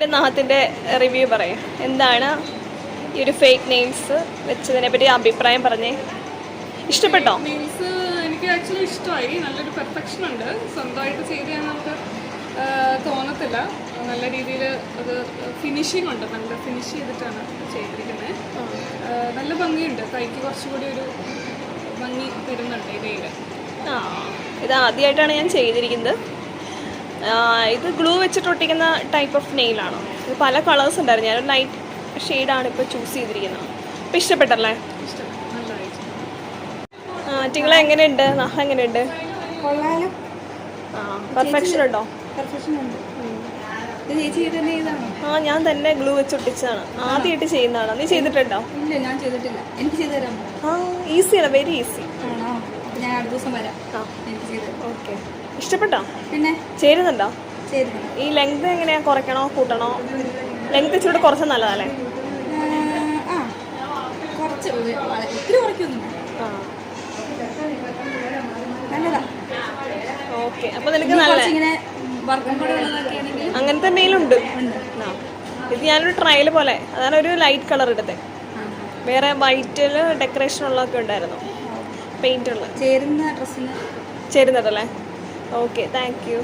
എൻ്റെ നാഹത്തിൻ്റെ റിവ്യൂ പറയും. എന്താണ് ഈ ഒരു ഫേക്ക് നെയിൽസ് വെച്ചതിനെ പറ്റി അഭിപ്രായം പറഞ്ഞേ. ഇഷ്ടപ്പെട്ടോ? നെയിൽസ് എനിക്ക് ആക്ച്വലി ഇഷ്ടമായി. നല്ലൊരു പെർഫെക്ഷൻ ഉണ്ട്. സ്വന്തമായിട്ട് ചെയ്ത് ഞാൻ നമുക്ക് തോന്നത്തില്ല. നല്ല രീതിയിൽ അത് ഫിനിഷിംഗ് ഉണ്ട്. നല്ല ഫിനിഷ് ചെയ്തിട്ടാണ് ചെയ്തിരിക്കുന്നത്. നല്ല ഭംഗിയുണ്ട്. കൈക്ക് കുറച്ചുകൂടി ഒരു ഭംഗി തരുന്നുണ്ട് ഈ നെയിൽ. ഇത് ആദ്യമായിട്ടാണ് ഞാൻ ചെയ്തിരിക്കുന്നത്. ഇത് ഗ്ലൂ വെച്ചിട്ട് ഒട്ടിക്കുന്ന ടൈപ്പ് ഓഫ് നെയിലാണോ? ഇത് പല കളേഴ്സ് ഉണ്ടായിരുന്നു. ഞാനൊരു ലൈറ്റ് ഷെയ്ഡാണ് ഇപ്പോൾ ചൂസ് ചെയ്തിരിക്കുന്നത്. അപ്പോൾ ഇഷ്ടപ്പെട്ടല്ലേ? ടിങ്ങളെ എങ്ങനെയുണ്ട്? നഹ എങ്ങനെയുണ്ട്? പെർഫെക്ഷൻ ഉണ്ടോ? ഞാൻ തന്നെ ഗ്ലൂ വെച്ച് ഒട്ടിച്ചതാണ്. ആദ്യമായിട്ട് ചെയ്യുന്നതാണോ? നീ ചെയ്തിട്ടുണ്ടോ? ഇല്ല, ഞാൻ ചെയ്തിട്ടില്ല. എനിക്ക് ചെയ്തു തരാമോ? ഈസിയാണ്, വെരി ഈസി. ഞാൻ അടുത്ത ദിവസം വരാം. ഓക്കെ. ഇഷ്ടപ്പെട്ടോ? പിന്നെ ചേരുന്നുണ്ടോ? ഈ ലെങ്ത് എങ്ങനെയാ? കുറയ്ക്കണോ കൂട്ടണോ? ലെങ്ത് ഇച്ചിരി കുറച്ച് നല്ലതല്ലേ? ഓക്കെ. അപ്പോൾ നിനക്ക് നല്ല അങ്ങനത്തെ എന്തെങ്കിലും ഉണ്ട്? ഇത് ഞാനൊരു ട്രയൽ പോലെ, അതാണ് ഒരു ലൈറ്റ് കളർ എടുത്തത്. വേറെ വൈറ്റിൽ ഡെക്കറേഷൻ ഉള്ളതൊക്കെ ഉണ്ടായിരുന്നു, പെയിന്റ് ഉള്ള. ചേരുന്നുണ്ടല്ലേ? Okay, thank U.